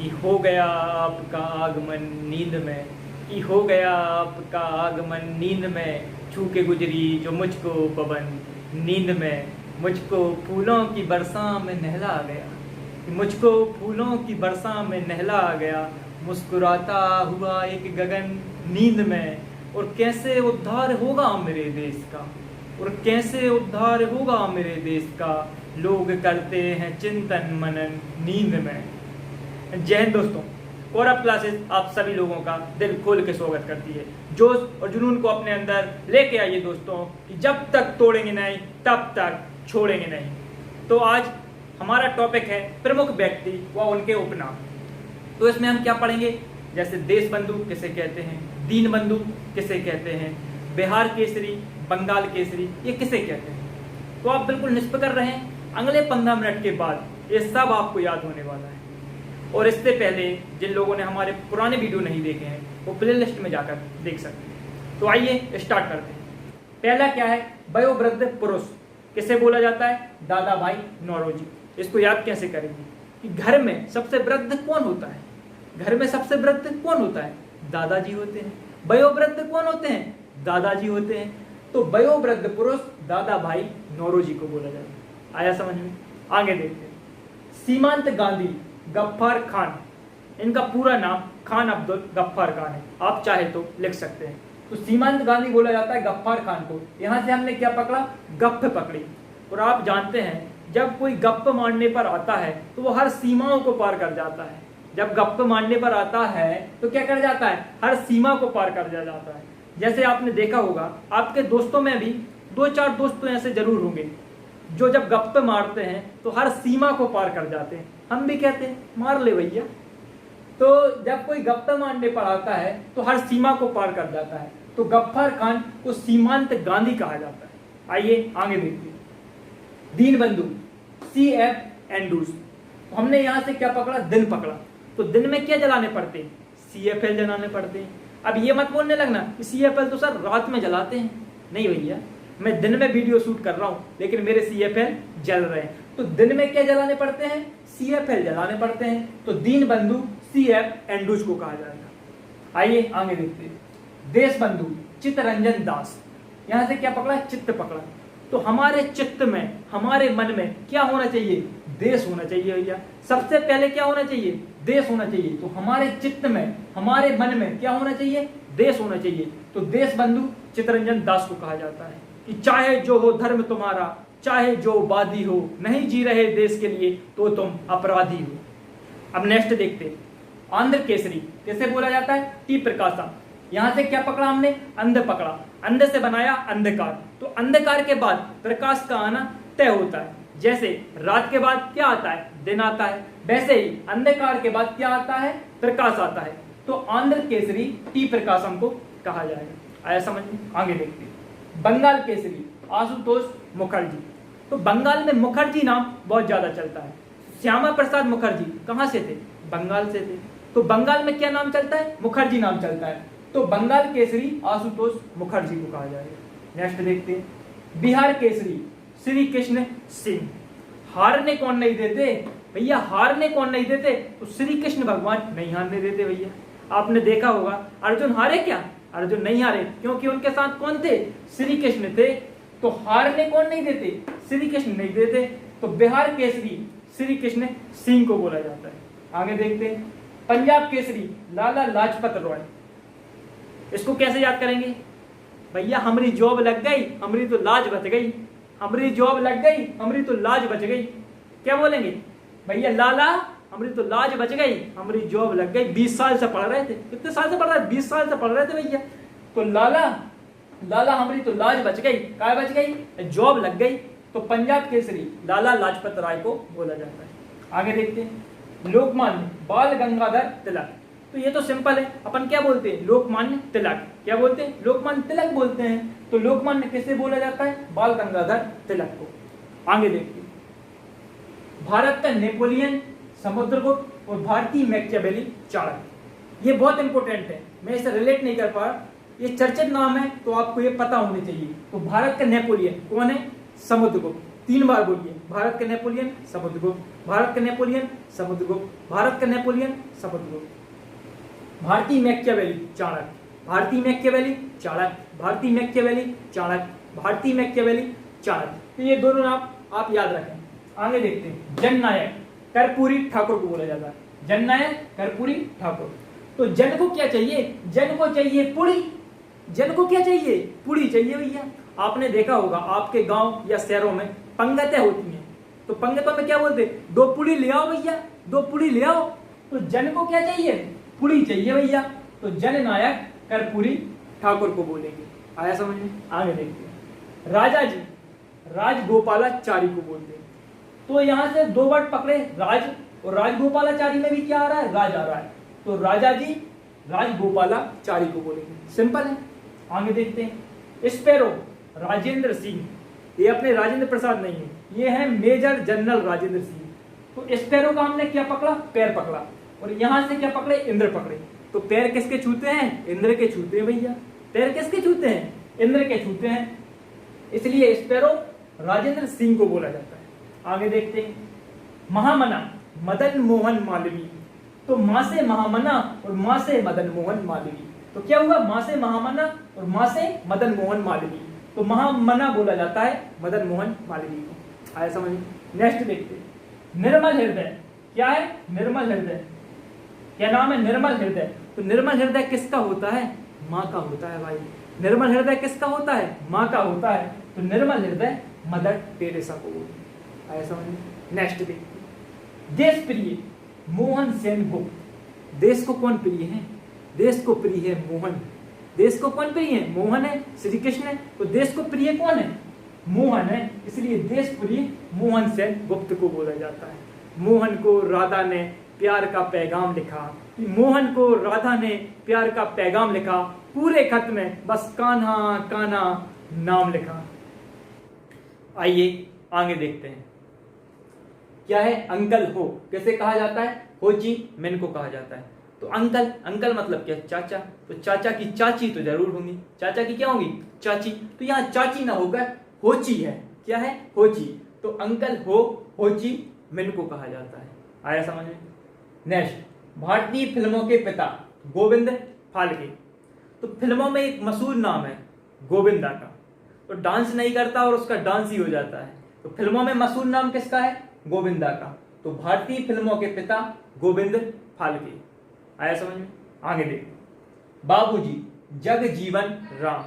कि हो गया आपका आगमन नींद में, कि हो गया आपका आगमन नींद में, छू के गुजरी जो मुझको पवन नींद में, मुझको फूलों की बरसा में नहला गया, कि मुझको फूलों की बरसा में नहला गया, मुस्कुराता हुआ एक गगन नींद में। और कैसे उद्धार होगा मेरे देश का, और कैसे उद्धार होगा मेरे देश का, लोग करते हैं चिंतन मनन नींद में। जय हिंद दोस्तों, कोरब क्लासेस आप सभी लोगों का दिल खोल के स्वागत करती है। जोश और जुनून को अपने अंदर लेके आइए दोस्तों, कि जब तक तोड़ेंगे नहीं तब तक छोड़ेंगे नहीं। तो आज हमारा टॉपिक है प्रमुख व्यक्ति व उनके उपनाम। तो इसमें हम क्या पढ़ेंगे, जैसे देश बंधु किसे कहते हैं, दीन बंधु किसे कहते हैं, बिहार केसरी, बंगाल केसरी, ये किसे कहते हैं। तो आप बिल्कुल निष्फिक्र रहें, अगले 15 मिनट के बाद ये सब आपको याद होने वाला है। और इससे पहले जिन लोगों ने हमारे पुराने वीडियो नहीं देखे हैं वो प्लेलिस्ट में जाकर देख सकते हैं। तो आइए स्टार्ट करते हैं। पहला क्या है, वयोवृद्ध पुरुष किसे बोला जाता है, दादा भाई नौरोजी। इसको याद कैसे करेंगे कि घर में सबसे वृद्ध कौन होता है, घर में सबसे वृद्ध कौन होता है, दादाजी होते हैं। वयोवृद्ध कौन होते हैं, दादाजी होते हैं। तो वयोवृद्ध पुरुष दादा भाई नौरोजी को बोला जाता है। आया समझ में। आगे देखते हैं, सीमांत गांधी गफ्फार खान, इनका पूरा नाम खान अब्दुल गफ्फार खान है, आप चाहे तो लिख सकते हैं। तो सीमांत गांधी बोला जाता है गफ्फार खान को। यहां से हमने क्या पकड़ा, गप्प पकड़ी। और आप जानते हैं जब कोई गप्प मारने पर आता है तो वो हर सीमाओं को पार कर जाता है। जब गप्प मारने पर आता है तो क्या कर जाता है, हर सीमा को पार कर जाता है। जैसे आपने देखा होगा आपके दोस्तों में भी 2-4 दोस्त तो ऐसे जरूर होंगे जो जब गप्प मारते हैं तो हर सीमा को पार कर जाते हैं। हम भी कहते हैं मार ले भैया। तो जब कोई गप्प मारने पर आता है तो हर सीमा को पार कर जाता है। तो गफ्फार खान को सीमांत गांधी कहा जाता है। आइए आगे देखते हैं, दीन बंधु CF एंड्रूज। तो हमने यहां से क्या पकड़ा, दिन पकड़ा। तो दिन में क्या जलाने पड़ते हैं, CFL जलाने पड़ते हैं। अब ये मत बोलने लगना कि CFL तो सर रात में जलाते हैं। नहीं भैया, मैं दिन में वीडियो शूट कर रहा हूं लेकिन मेरे CFL जल रहे हैं। तो दिन में क्या जलाने पड़ते हैं, CFL जलाने पड़ते हैं। तो दीन बंधु CF एंड्रूज को कहा जाएगा। आइए आगे देखते हैं, देश बंधु चित्तरंजन दास। यहां से क्या पकड़ा, चित्त पकड़ा। तो हमारे चित्त में, हमारे मन में क्या होना चाहिए, देश होना चाहिए भैया। सबसे पहले क्या होना चाहिए, देश होना चाहिए। तो हमारे चित्त में, हमारे मन में क्या होना चाहिए, देश होना चाहिए। तो देश बंधु चित्तरंजन दास को कहा जाता है कि चाहे जो हो धर्म तुम्हारा, चाहे जो वादी हो, नहीं जी रहे देश के लिए तो तुम अपराधी हो। अब नेक्स्ट देखते, आंध्र केसरी किसे बोला जाता है, T प्रकाशम। यहां से क्या पकड़ा हमने, अंध पकड़ा। अंध से बनाया अंधकार। तो अंधकार के बाद प्रकाश का आना तय होता है। जैसे रात के बाद क्या आता है, दिन आता है, वैसे ही अंधकार के बाद क्या आता है, प्रकाश आता है। तो आंध्र केसरी T प्रकाशम को कहा जाएगा। आया समझ में। आगे देखते हैं, बंगाल केसरी आशुतोष मुखर्जी। तो बंगाल में मुखर्जी नाम बहुत ज्यादा चलता है। श्यामा प्रसाद मुखर्जी कहां से थे, बंगाल से थे। तो बंगाल में क्या नाम चलता है, मुखर्जी नाम चलता है। तो बंगाल केसरी आशुतोष मुखर्जी को कहा जाएगा। नेक्स्ट देखते हैं, बिहार केसरी श्री कृष्ण सिंह। हारने कौन नहीं देते भैया, हारने कौन नहीं देते, तो श्री कृष्ण भगवान नहीं हारने देते भैया। आपने देखा होगा अर्जुन हारे क्या, अर्जुन नहीं हारे, क्योंकि उनके साथ कौन थे, श्री कृष्ण थे। तो हारने कौन नहीं देते, श्री कृष्ण नहीं देते। तो बिहार केसरी श्री कृष्ण सिंह को बोला जाता है। आगे देखते हैं, पंजाब केसरी लाला लाजपत राय। इसको कैसे याद करेंगे भैया, हमारी जॉब लग गई, हमारी तो लाज बच गई, हमारी जॉब लग गई, हमारी तो लाज बच गई। क्या बोलेंगे भैया, लाला हमारी तो लाज बच गई, हमारी जॉब लग गई। 20 साल से पढ़ रहे थे, कितने साल से पढ़ रहे थे, 20 साल से पढ़ रहे थे भैया। तो लाला लाला हमारी तो लाज बच गई, क्या बच गई, जॉब लग गई। तो पंजाब केसरी लाला लाजपत राय को बोला जाता है। आगे देखते हैं, लोकमान्य बाल गंगाधर तिलक। तो ये तो सिंपल है, अपन क्या बोलते हैं, लोकमान्य तिलक। क्या बोलते हैं, लोकमान्य तिलक बोलते हैं। तो लोकमान्य किसे बोला जाता है, बाल गंगाधर तिलक को। आगे देखते हैं, भारत का नेपोलियन समुद्रगुप्त और भारतीय मैकियावेली चाणक्य। ये बहुत इंपॉर्टेंट है, मैं इसे रिलेट नहीं कर पा रहा, ये चर्चित नाम है तो आपको ये पता होने चाहिए। तो भारत का नेपोलियन कौन है, समुद्रगुप्त। 3 बार बोलिए। भारत के नेपोलियन समुद्रगुप्त, भारत के नेपोलियन समुद्रगुप्त, भारत के नेपोलियन समुद्रगुप्त। भारतीय मैकियावेली चाणक्य, भारतीय मैकियावेली चाणक्य, भारतीय मैकियावेली चाणक्य, भारतीय मैकियावेली चाणक्य। तो ये दोनों नाम आप याद रखें। आगे देखते हैं। जननायक कर्पूरी ठाकुर को बोला जाता है, जननायक कर्पूरी ठाकुर। तो जन को क्या चाहिए? जन को चाहिए पुड़ी। जन को क्या चाहिए? पुड़ी चाहिए भैया। आपने देखा होगा आपके गांव या शहरों में पंगतें होती हैं, तो पंगतों में क्या बोलते? 2 पुड़ी ले आओ भैया, 2 पुड़ी ले आओ। तो जन को क्या चाहिए? पुड़ी चाहिए भैया। तो जननायक कर्पूरी ठाकुर को बोलेंगे। आया समझ में? आगे देखते हैं। राजा जी राजगोपालाचारी को बोलते हैं। तो यहां से 2 वर्ड पकड़े, राज और राजगोपालाचारी में भी क्या आ रहा है? राज आ रहा है। तो राजा जी राजगोपालाचारी को बोलेंगे। सिंपल है। आगे देखते हैं। स्पैरो राजेंद्र सिंह, ये अपने राजेंद्र प्रसाद नहीं है, ये है मेजर जनरल राजेंद्र सिंह। तो स्पैरो का हमने क्या पकड़ा? पैर पकड़ा। और यहां से क्या पकड़े? इंद्र पकड़े। तो पैर किसके छूते हैं? इंद्र के छूते हैं भैया। पैर किसके छूते हैं? इंद्र के छूते हैं, इसलिए स्पैरो राजेंद्र सिंह को बोला जाता है। आगे देखते हैं। महामना मदन मोहन मालवीय। तो मां से महामना और मां से मदन मोहन मालवीय। तो क्या हुआ? मां से महामना और मां से मदन मोहन मालवीय। तो महामना बोला जाता है मदन मोहन मालवीय को। आया समझ? नेक्स्ट देखते हैं। निर्मल हृदय क्या है? निर्मल हृदय क्या नाम है? निर्मल हृदय। तो निर्मल हृदय किसका होता है? मां का होता है भाई। निर्मल हृदय किसका होता है? मां का होता है। तो निर्मल हृदय मदर टेरेसा को बोलते हैं। आया समझ? नेक्स्ट देखते हैं। देश प्रिय मोहन सेन गुप्त। देश को कौन प्रिय है? देश को प्रिय है मोहन। देश को कौन प्रिय है? मोहन है, श्री कृष्ण है। तो देश को प्रिय कौन है? मोहन है, इसलिए देश प्रिय मोहन सेन गुप्त को बोला जाता है। मोहन को राधा ने प्यार का पैगाम लिखा, मोहन को राधा ने प्यार का पैगाम लिखा, पूरे खत में बस कान्हा कान्हा नाम लिखा। आइए आगे देखते हैं। क्या है? अंकल हो कैसे कहा जाता है? हो जी मैन को कहा जाता है। तो अंकल, अंकल मतलब क्या? चाचा। तो चाचा की चाची तो जरूर होंगी। चाचा की क्या होंगी? चाची। तो यहाँ चाची ना होकर होची है। क्या है? होची। तो अंकल होची मैन को कहा जाता है। आया समझ में? नेक्स्ट। भारतीय फिल्मों के पिता गोविंद फाल्के। तो फिल्मों में एक मशहूर नाम है गोविंदा का। तो डांस नहीं करता और उसका डांस ही हो जाता है। तो फिल्मों में मशहूर नाम किसका है? गोविंदा का। तो भारतीय फिल्मों के पिता गोविंद फाल्के। आया समझ में? आगे देखो। बाबूजी जगजीवन राम।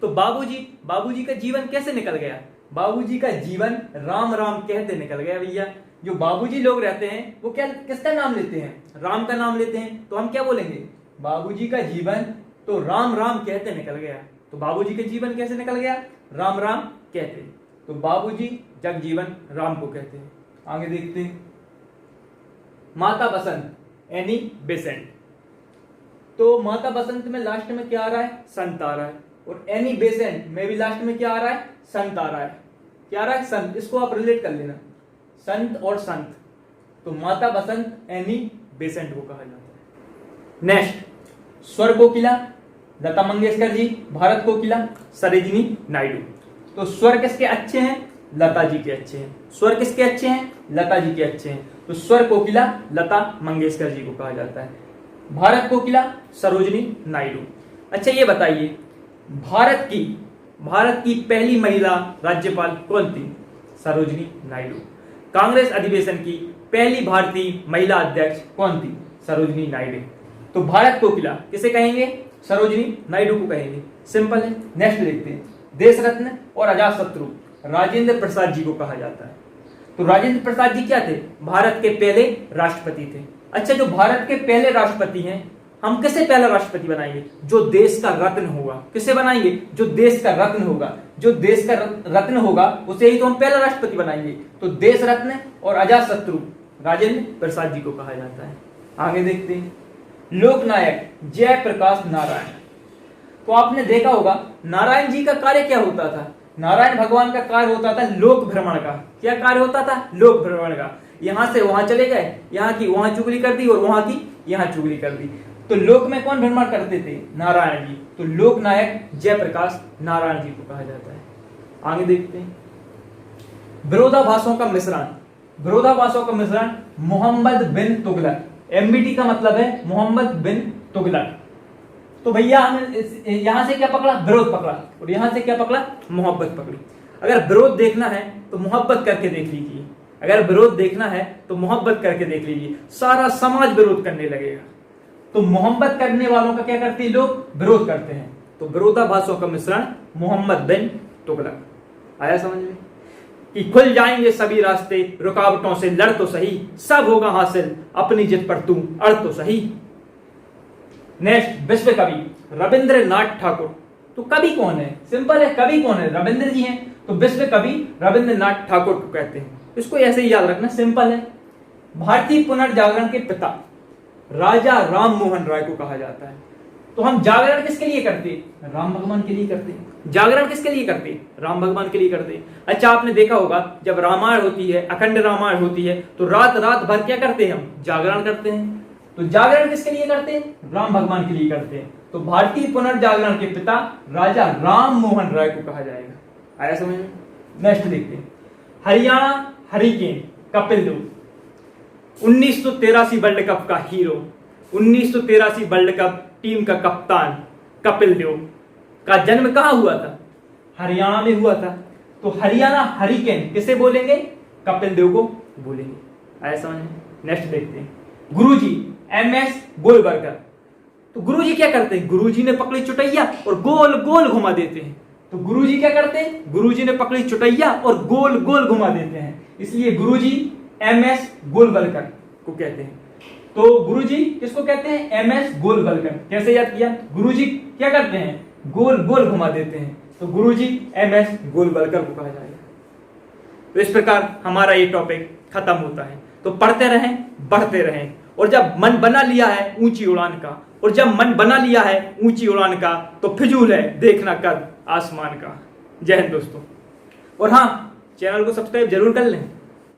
तो बाबूजी का जीवन कैसे निकल गया? बाबूजी का जीवन राम राम कहते निकल गया भैया। जो बाबूजी लोग रहते हैं वो क्या किसका नाम लेते हैं? राम का नाम लेते हैं। तो हम क्या बोलेंगे? बाबूजी का जीवन तो राम राम कहते निकल गया। तो बाबूजी का जीवन कैसे निकल गया? राम राम कहते। तो बाबूजी जगजीवन राम को कहते हैं। आगे देखते हैं। माता बसंत एनी बेसेंट। तो माता बसंत में लास्ट में क्या आ रहा है? संत आ रहा है। और एनी बेसेंट में भी लास्ट में क्या आ रहा है? संत आ रहा है। क्या आ रहा है? संत। इसको आप रिलेट कर लेना, संत और संत। तो माता बसंत एनी बेसेंट को कहा जाता है। नेक्स्ट। स्वर कोकिला लता मंगेशकर जी, भारत कोकिला सरोजिनी नायडू। तो स्वर किसके अच्छे हैं? लता जी के अच्छे हैं। स्वर किसके अच्छे हैं? लता जी के अच्छे हैं। तो स्वर कोकिला लता मंगेशकर जी को कहा जाता है। भारत कोकिला सरोजिनी नायडू। अच्छा ये बताइए, भारत की पहली महिला राज्यपाल कौन थी? सरोजिनी नायडू। कांग्रेस अधिवेशन की पहली भारतीय महिला अध्यक्ष कौन थी? सरोजिनी नायडू। तो भारत कोकिला किसे कहेंगे? सरोजिनी नायडू को कहेंगे। सिंपल है। नेक्स्ट देखते हैं। देश रत्न और अजातशत्रु राजेंद्र प्रसाद जी को कहा जाता है। तो राजेंद्र प्रसाद जी क्या थे? भारत के पहले राष्ट्रपति थे। अच्छा, जो भारत के पहले राष्ट्रपति हैं, हम किसे पहला राष्ट्रपति बनाएंगे? जो देश का रत्न होगा। किसे बनाएंगे? जो देश का रत्न होगा। जो देश का रत्न होगा उसे ही तो हम पहला राष्ट्रपति बनाएंगे। तो देश रत्न और अजातशत्रु राजेंद्र प्रसाद जी को कहा जाता है। आगे देखते हैं। लोकनायक जयप्रकाश नारायण। तो आपने देखा होगा नारायण जी का कार्य क्या होता था? नारायण भगवान का कार्य होता था लोक भ्रमण का। क्या कार्य होता था? लोक भ्रमण का। यहां से वहां चले गए, यहाँ की वहां चुगली कर दी और वहां की यहाँ चुगली कर दी। तो लोक में कौन भ्रमण करते थे? नारायण जी। तो लोकनायक जयप्रकाश नारायण जी को कहा जाता है। आगे देखते हैं। विरोधाभासों का मिश्रण, विरोधाभासों का मिश्रण मोहम्मद बिन तुगलक। एमबीटी का मतलब है मोहम्मद बिन तुगलक। तो भैया हमने यहां से क्या पकड़ा, विरोध पकड़ा, और यहां से क्या पकड़ा, मोहब्बत पकड़ी। अगर विरोध देखना है तो मोहब्बत करके देख लीजिए, अगर विरोध देखना है तो मोहब्बत करके देख लीजिए, सारा समाज विरोध करने लगेगा। तो मोहब्बत करने वालों का क्या करते हैं लोग, विरोध करते हैं। तो विरोधाभासों का मिश्रण मोहम्मद बिन तुगलक। आया समझ में कि खुल जाएंगे सभी रास्ते, रुकावटों से लड़ तो सही, सब होगा हासिल अपनी जिद पर तू अड़ तो सही। नेक्स्ट, विश्व कवि रविंद्रनाथ ठाकुर। तो कवि कौन है, सिंपल है, कवि कौन है, रविंद्र जी हैं। तो विश्व कवि रविंद्रनाथ ठाकुर को कहते हैं। इसको ऐसे ही याद रखना, सिंपल है। भारतीय पुनर्जागरण के पिता राजा राम मोहन राय को कहा जाता है। तो हम जागरण किसके लिए करते हैं, राम भगवान के लिए करते हैं। जागरण किसके लिए करते हैं, राम भगवान के लिए करते हैं। अच्छा, आपने देखा होगा जब रामायण होती है, अखंड रामायण होती है, तो रात रात भर क्या करते हैं, हम जागरण करते हैं। तो जागरण किसके लिए करते हैं, राम भगवान के लिए करते हैं। तो भारतीय पुनर्जागरण के पिता राजा राम मोहन राय को कहा जाएगा। आया समझ में। नेक्स्ट देखते हैं, Haryana hurricane Kapil Dev 1983 world cup का हीरो, 1983 वर्ल्ड कप टीम का कप्तान कपिल देव का जन्म कहां हुआ था, हरियाणा में हुआ था। तो हरियाणा हरिकेन किसे बोलेंगे, कपिल देव को बोलेंगे। आया समझ में। नेक्स्ट देखते हैं, गुरुजी MS गोलवलकर। तो गुरुजी क्या करते हैं, गुरुजी ने पकड़ी चुटैया और गोल गोल घुमा देते हैं। तो गुरुजी क्या करते हैं, गुरुजी ने पकड़ी चुटैया और गोल गोल घुमा देते हैं, इसलिए गुरुजी MS गोलवलकर को कहते हैं। तो गुरुजी किसको कहते हैं, MS गोलवलकर। कैसे याद किया, गुरुजी क्या करते हैं, गोल गोल घुमा देते हैं, तो गुरुजी MS गोलवलकर को कहा जाएगा। तो इस प्रकार हमारा ये टॉपिक खत्म होता है। तो पढ़ते रहें, बढ़ते रहें, और जब मन बना लिया है ऊंची उड़ान का, और जब मन बना लिया है ऊंची उड़ान का, तो फिजूल है देखना कद आसमान का। जय हिंद दोस्तों। और हाँ, चैनल को सब्सक्राइब जरूर कर लें।